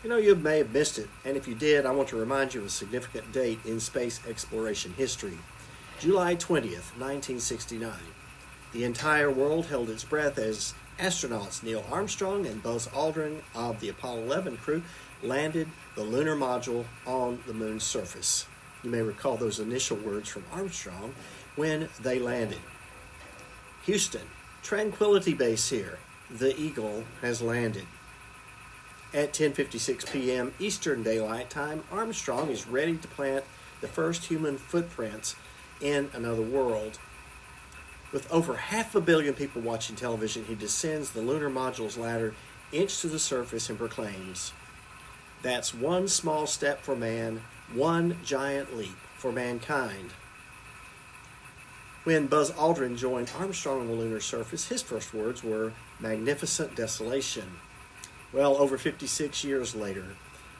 You may have missed it, and if you did, I want to remind you of a significant date in space exploration history. July 20th, 1969. The entire world held its breath as astronauts Neil Armstrong and Buzz Aldrin of the Apollo 11 crew landed the lunar module on the moon's surface. You may recall those initial words from Armstrong when they landed. Houston, Tranquility Base here. The Eagle has landed. At 10:56 p.m. Eastern Daylight Time, Armstrong is ready to plant the first human footprints in another world. With over 500 million people watching television, he descends the lunar module's ladder inch to the surface and proclaims, "That's one small step for man, one giant leap for mankind." When Buzz Aldrin joined Armstrong on the lunar surface, his first words were, "Magnificent desolation." Well, over 56 years later,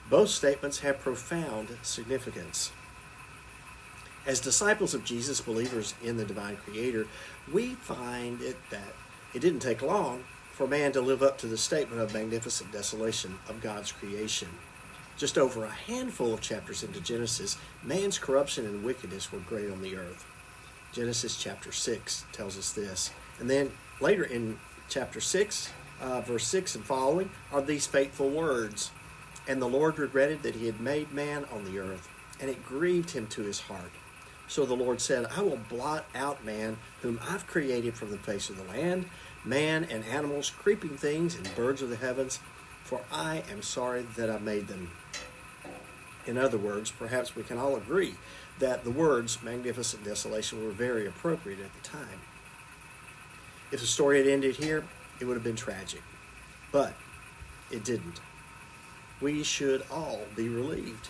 both statements have profound significance. As disciples of Jesus, believers in the divine creator, we find that it didn't take long for man to live up to the statement of magnificent desolation of God's creation. Just over a handful of chapters into Genesis, man's corruption and wickedness were great on the earth. Genesis chapter 6 tells us this. And then later in chapter 6, verse 6 and following, are these fateful words. "And the Lord regretted that he had made man on the earth, and it grieved him to his heart. So the Lord said, I will blot out man, whom I've created from the face of the land, man and animals, creeping things, and birds of the heavens, for I am sorry that I made them." In other words, perhaps we can all agree that the words magnificent desolation were very appropriate at the time. If the story had ended here, it would have been tragic. But it didn't. We should all be relieved.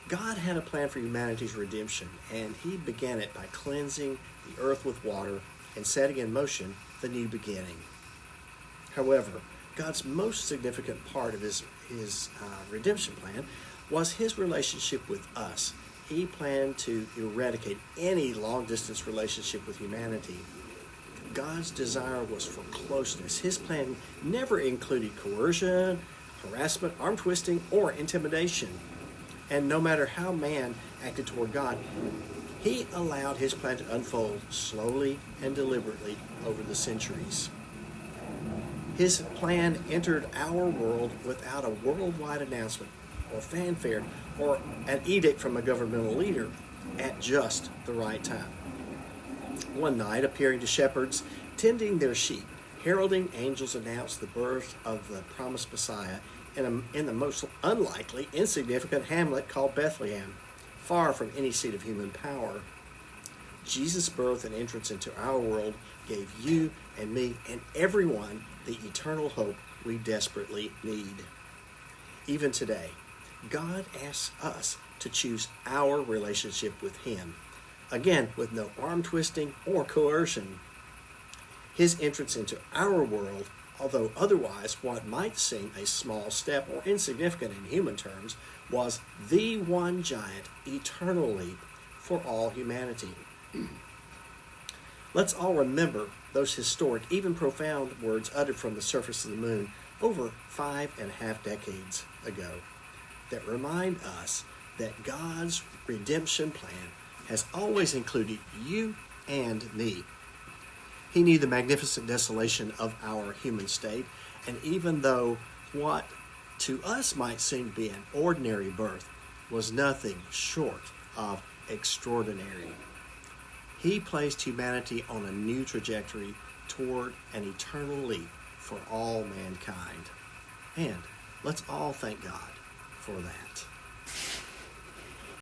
God had a plan for humanity's redemption, and he began it by cleansing the earth with water and setting in motion the new beginning. However, God's most significant part of his redemption plan was his relationship with us. He planned to eradicate any long-distance relationship with humanity. God's desire was for closeness. His plan never included coercion, harassment, arm twisting, or intimidation. And no matter how man acted toward God, he allowed his plan to unfold slowly and deliberately over the centuries. His plan entered our world without a worldwide announcement or fanfare or an edict from a governmental leader at just the right time. One night, appearing to shepherds tending their sheep, heralding angels announced the birth of the promised Messiah in the most unlikely, insignificant hamlet called Bethlehem, far from any seat of human power. Jesus' birth and entrance into our world gave you and me and everyone the eternal hope we desperately need. Even today, God asks us to choose our relationship with him, again, with no arm twisting or coercion. His entrance into our world, although otherwise what might seem a small step or insignificant in human terms, was the one giant eternal leap for all humanity. Let's all remember those historic, even profound words uttered from the surface of the moon over 5.5 decades ago that remind us that God's redemption plan has always included you and me. He knew the magnificent desolation of our human state, and even though what to us might seem to be an ordinary birth was nothing short of extraordinary, he placed humanity on a new trajectory toward an eternal leap for all mankind. And let's all thank God for that.